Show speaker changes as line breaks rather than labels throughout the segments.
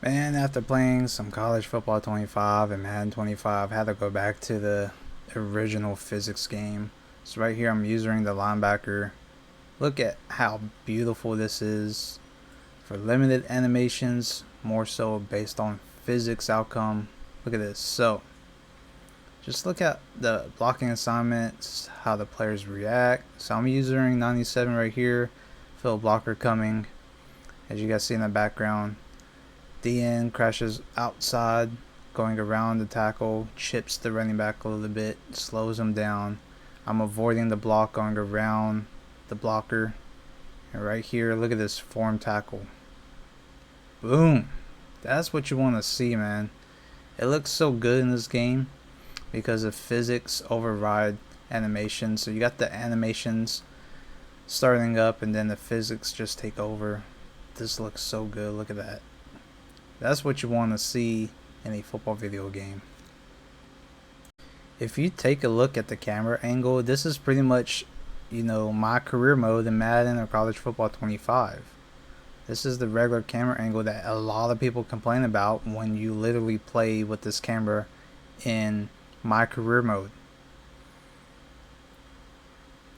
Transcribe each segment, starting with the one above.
Man, after playing some college football 25 and Madden 25, I had to go back to the original physics game. So right here I'm using the linebacker. Look at how beautiful this is. For limited animations, more so based on physics outcome. Look at this. So just look at the blocking assignments, how the players react. So I'm using 97 right here. Feel a blocker coming. As you guys see in the background, DN crashes outside, going around the tackle, chips the running back a little bit, slows him down. I'm avoiding the block, going around the blocker. And right here, look at this form tackle. Boom. That's what you want to see, man. It looks so good in this game because of physics override animation. So you got the animations starting up and then the physics just take over. This looks so good. Look at that. That's what you want to see in a football video game. If you take a look at the camera angle, this is pretty much, my career mode in Madden or College Football 25. This is the regular camera angle that a lot of people complain about when you literally play with this camera in my career mode.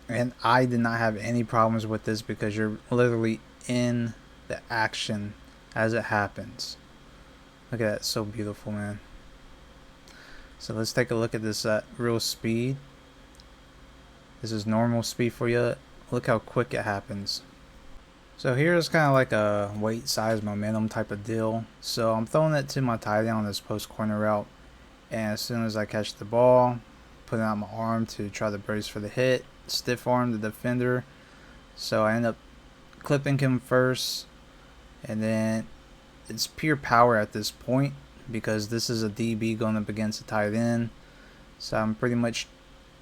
And I did not have any problems with this because you're literally in the action as it happens. Look at that, so beautiful, man. So let's take a look at this at real speed. This is normal speed for you. Look how quick it happens. So here's kind of like a weight, size, momentum type of deal. So I'm throwing it to my tight end on this post corner route. And as soon as I catch the ball, putting out my arm to try to brace for the hit, stiff arm the defender. So I end up clipping him first. And then it's pure power at this point because this is a DB going up against a tight end. So I'm pretty much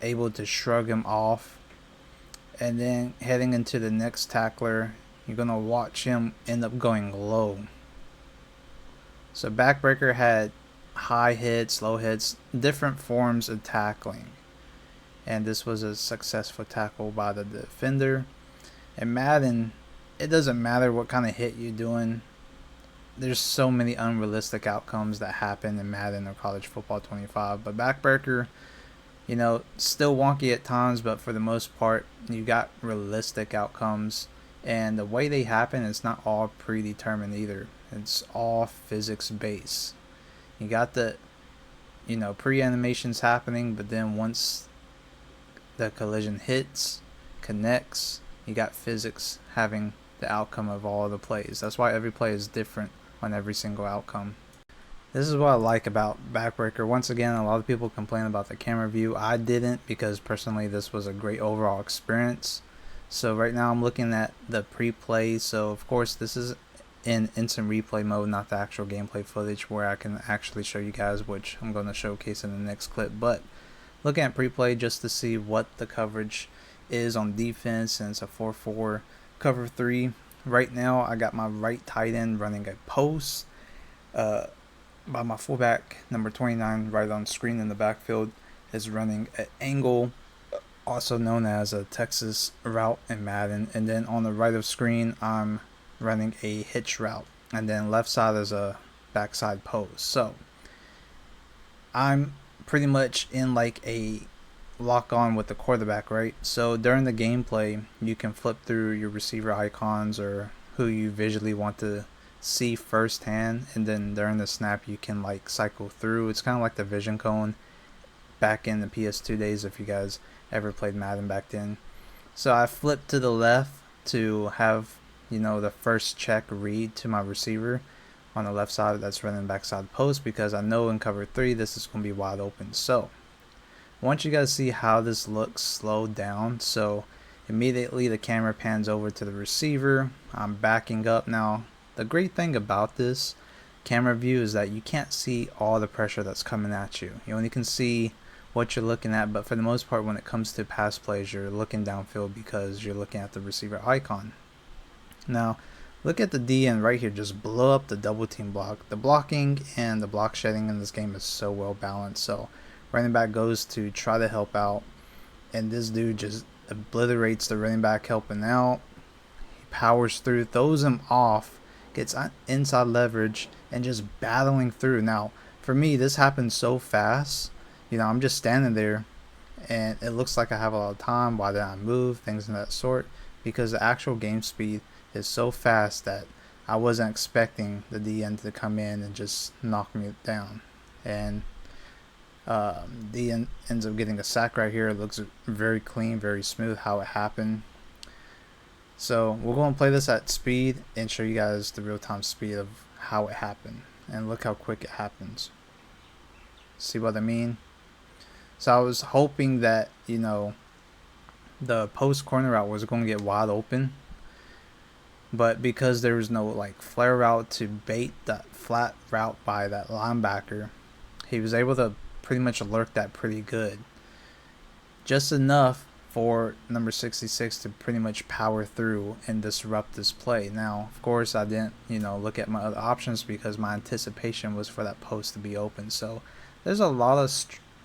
able to shrug him off. And then heading into the next tackler, you're going to watch him end up going low. So backbreaker had high hits, low hits, different forms of tackling. And this was a successful tackle by the defender. And Madden, it doesn't matter what kind of hit you're doing. There's so many unrealistic outcomes that happen in Madden or College Football 25. But backbreaker, still wonky at times, but for the most part, you got realistic outcomes. And the way they happen is not all predetermined either. It's all physics based. You got the, pre-animations happening, but then once the collision hits, connects, you got physics having the outcome of all the plays. That's why every play is different on every single outcome. This is what I like about backbreaker. Once again, a lot of people complain about the camera view. I didn't, because personally this was a great overall experience. So right now I'm looking at the pre-play. So of course this is in instant replay mode, not the actual gameplay footage where I can actually show you guys, which I'm going to showcase in the next clip. But looking at pre-play just to see what the coverage is on defense, and it's a 4-4 cover 3. Right now I got my right tight end running a post by my fullback number 29 right on screen in the backfield is running an angle, also known as a Texas route in Madden. And then on the right of screen I'm running a hitch route, and then left side is a backside post. So I'm pretty much in like a lock on with the quarterback, right? So during the gameplay you can flip through your receiver icons or who you visually want to see firsthand, and then during the snap you can like cycle through. It's kind of like the vision cone back in the PS2 days, if you guys ever played Madden back then. So I flipped to the left to have the first check read to my receiver on the left side that's running backside post, because I know in cover 3 this is going to be wide open. So I want you guys to see how this looks slowed down. So immediately the camera pans over to the receiver. I'm backing up now. The great thing about this camera view is that you can't see all the pressure that's coming at you. You only can see what you're looking at, but for the most part when it comes to pass plays you're looking downfield because you're looking at the receiver icon. Now look at the DN right here, just blow up the double team block. The blocking and the block shedding in this game is so well balanced. So running back goes to try to help out, and this dude just obliterates the running back helping out. He powers through, throws him off, gets inside leverage, and just battling through. Now, for me, this happened so fast. You know, I'm just standing there, and it looks like I have a lot of time. Why didn't I move? Things of that sort. Because the actual game speed is so fast that I wasn't expecting the DN to come in and just knock me down. And DN ends up getting a sack right here. It looks very clean, very smooth how it happened. So we're going to play this at speed and show you guys the real-time speed of how it happened. And look how quick it happens. See what I mean? So I was hoping that, you know, the post corner route was going to get wide open. But because there was no like flare route to bait that flat route by that linebacker, he was able to pretty much lurk that pretty good. Just enough for number 66 to pretty much power through and disrupt this play. Now, of course, I didn't, you know, look at my other options because my anticipation was for that post to be open. So there's a lot of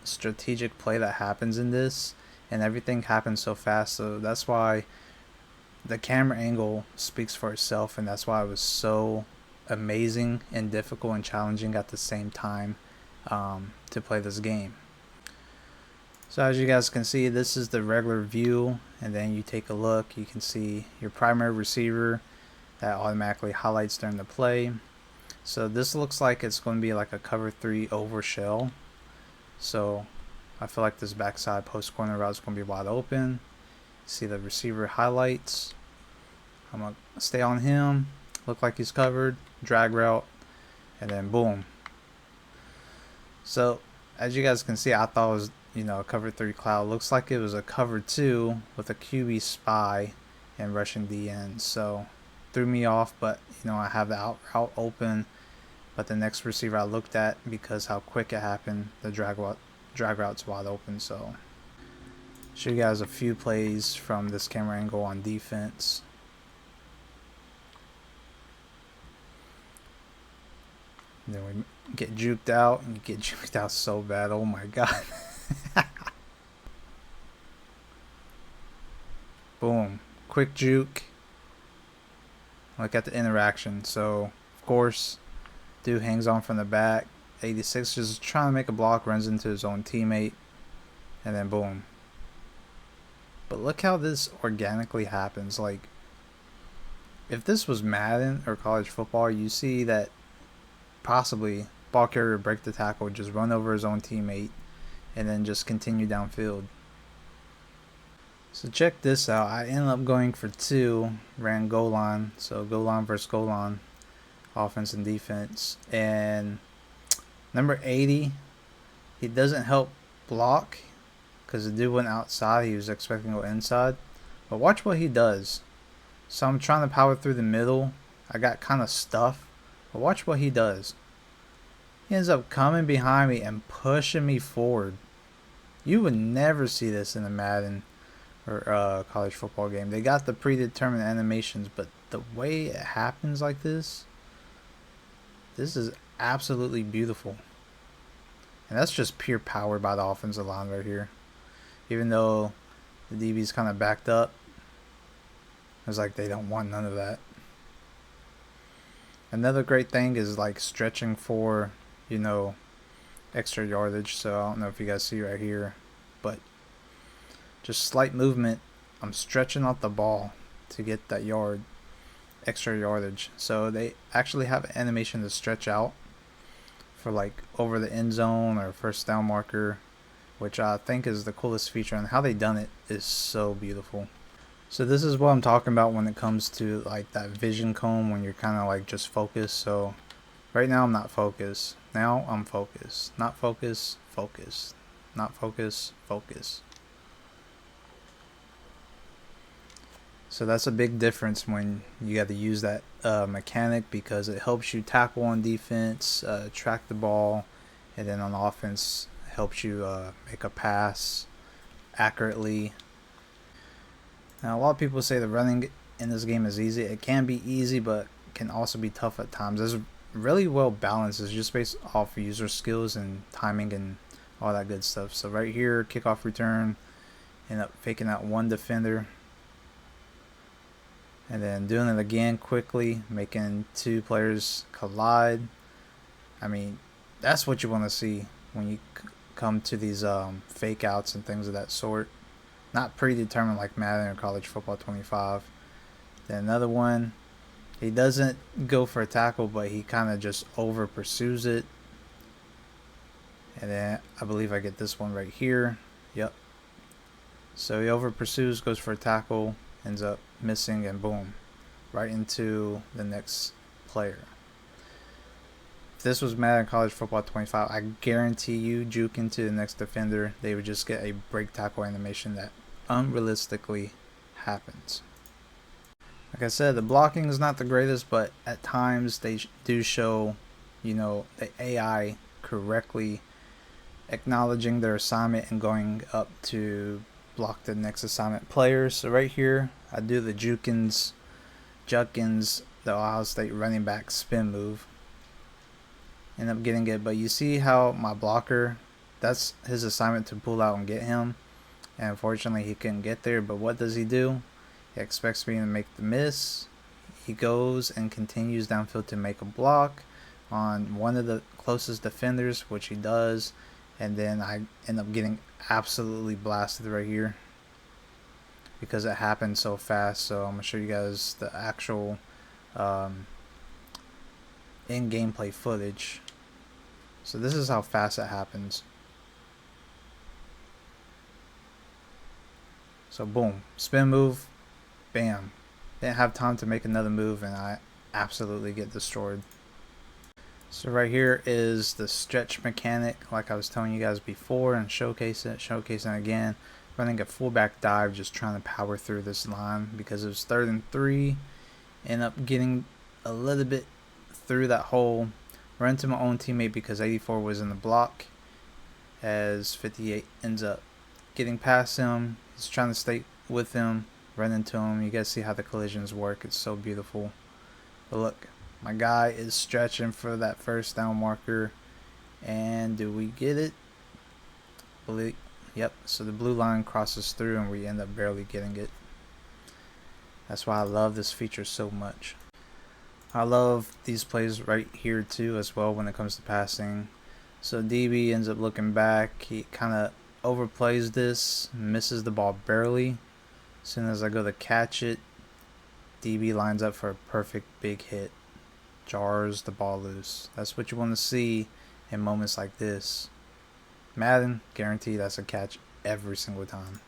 strategic play that happens in this, and everything happens so fast. So that's why the camera angle speaks for itself, and that's why it was so amazing and difficult and challenging at the same time to play this game. So as you guys can see, this is the regular view, and then you take a look, you can see your primary receiver that automatically highlights during the play. So this looks like it's going to be like a cover 3 over shell. So I feel like this backside post corner route is going to be wide open. See the receiver highlights. I'm going to stay on him, look like he's covered, drag route, and then boom. So as you guys can see, I thought it was, you know, a cover 3 cloud. Looks like it was a cover 2 with a QB spy and rushing DN. So threw me off, but you know, I have the out route open. But the next receiver I looked at, because how quick it happened, the drag route's wide open. So show you guys a few plays from this camera angle on defense. And then we get juked out, and you get juked out so bad. Oh my god. Boom. Quick juke. Look at the interaction. So, of course, dude hangs on from the back. 86 just trying to make a block, runs into his own teammate, and then boom. But look how this organically happens. Like, if this was Madden or college football, you see that possibly ball carrier break the tackle, just run over his own teammate, and then just continue downfield. So check this out. I ended up going for 2, ran goal line. So goal line versus goal line, offense and defense. And number 80, he doesn't help block because the dude went outside. He was expecting to go inside. But watch what he does. So I'm trying to power through the middle. I got kind of stuffed. But watch what he does. He ends up coming behind me and pushing me forward. You would never see this in a Madden or college football game. They got the predetermined animations, but the way it happens like this is absolutely beautiful. And that's just pure power by the offensive line right here. Even though the DB's kind of backed up, it's like they don't want none of that. Another great thing is like stretching for, you know, extra yardage. So I don't know if you guys see right here, but just slight movement, I'm stretching out the ball to get that extra yardage. So they actually have an animation to stretch out for like over the end zone or first down marker, which I think is the coolest feature, and how they done it is so beautiful. So this is what I'm talking about when it comes to like that vision cone, when you're kind of like just focused. So right now I'm not focused. Now I'm focused. Not focus, focus. Not focus, focus. So that's a big difference when you got to use that mechanic, because it helps you tackle on defense, track the ball, and then on offense helps you make a pass accurately. Now, a lot of people say the running in this game is easy. It can be easy, but can also be tough at times. It's really well balanced. It's just based off user skills and timing and all that good stuff. So right here, kickoff return, end up faking out one defender. And then doing it again quickly, making two players collide. I mean, that's what you want to see when you come to these fake outs and things of that sort. Not predetermined like Madden or College Football 25. Then another one, he doesn't go for a tackle, but he kind of just over pursues it. And then I believe I get this one right here. Yep. So he over pursues, goes for a tackle, ends up missing, and boom, right into the next player. If this was Madden College Football 25, I guarantee you, juke into the next defender, they would just get a break tackle animation that unrealistically happens. Like I said, the blocking is not the greatest, but at times they do show, the AI correctly acknowledging their assignment and going up to block the next assignment players. So right here, I do the Jukins, the Ohio State running back spin move. End up getting it, but you see how my blocker, that's his assignment to pull out and get him. And unfortunately, he couldn't get there, but what does he do? He expects me to make the miss. He goes and continues downfield to make a block on one of the closest defenders, which he does. And then I end up getting absolutely blasted right here because it happened so fast. So I'm going to show you guys the actual in-gameplay footage. So this is how fast it happens. So boom, spin move, bam. Didn't have time to make another move and I absolutely get destroyed. So right here is the stretch mechanic, like I was telling you guys before, and showcasing again, running a fullback dive, just trying to power through this line because it was 3rd and 3. End up getting a little bit through that hole, run to my own teammate because 84 was in the block, as 58 ends up getting past him. He's trying to stay with him, run into him. You guys see how the collisions work. It's so beautiful. But look, my guy is stretching for that first down marker. And do we get it? Yep. So the blue line crosses through and we end up barely getting it. That's why I love this feature so much. I love these plays right here too as well when it comes to passing. So DB ends up looking back. He kind of overplays this, misses the ball barely. As soon as I go to catch it, DB lines up for a perfect big hit. Jars the ball loose. That's what you want to see in moments like this. Madden, guaranteed that's a catch every single time.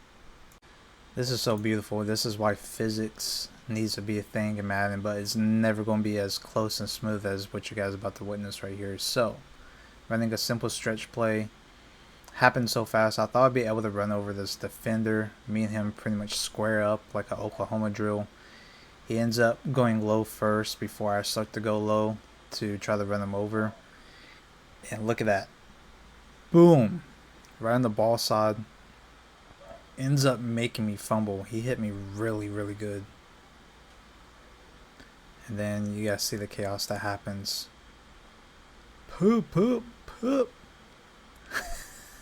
This is so beautiful. This is why physics needs to be a thing in Madden, but it's never going to be as close and smooth as what you guys are about to witness right here. So, running a simple stretch play happened so fast. I thought I'd be able to run over this defender. Me and him pretty much square up like an Oklahoma drill. He ends up going low first before I start to go low to try to run him over. And look at that. Boom. Right on the ball side. Ends up making me fumble. He hit me really, really good. And then you guys see the chaos that happens. Poop, poop, poop.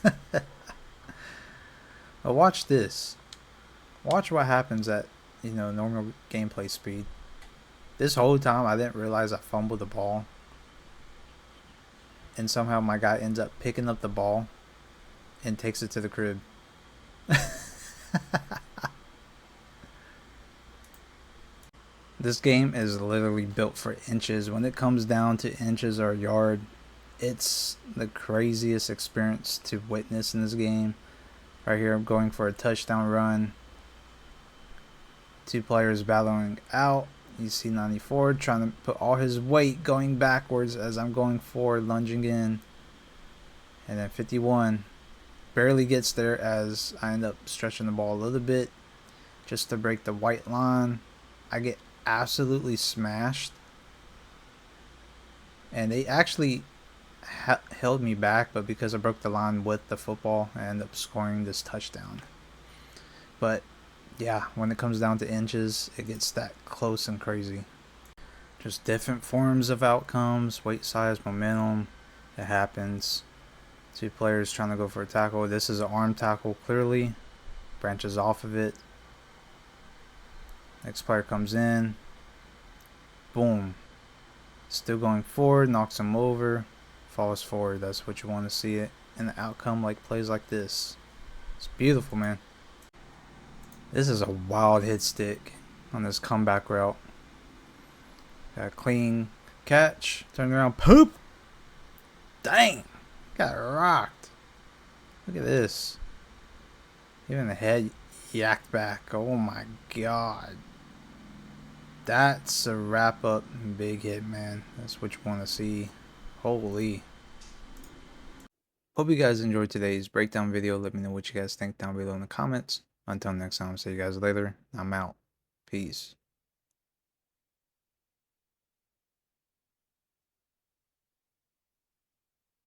But watch this. Watch what happens at, normal gameplay speed. This whole time I didn't realize I fumbled the ball. And somehow my guy ends up picking up the ball and takes it to the crib. This game is literally built for inches. When it comes down to inches or a yard, it's the craziest experience to witness in this game. Right here, I'm going for a touchdown run. Two players battling out. You see 94 trying to put all his weight going backwards as I'm going forward, lunging in. And then 51 barely gets there as I end up stretching the ball a little bit just to break the white line. I get absolutely smashed. And they actually held me back, but because I broke the line with the football, I ended up scoring this touchdown. But yeah, when it comes down to inches, it gets that close and crazy. Just different forms of outcomes, weight size, momentum. It happens. Two players trying to go for a tackle. This is an arm tackle, clearly. Branches off of it. Next player comes in. Boom. Still going forward, knocks him over, falls forward. That's what you want to see it. And the outcome like plays like this. It's beautiful, man. This is a wild hit stick on this comeback route. Got a clean catch. Turn around, poop. Dang. Got rocked. Look at this. Even the head yacked back. Oh my god. That's a wrap up big hit, man. That's what you want to see. Holy. Hope you guys enjoyed today's breakdown video. Let me know what you guys think down below in the comments. Until next time, see you guys later. I'm out. Peace.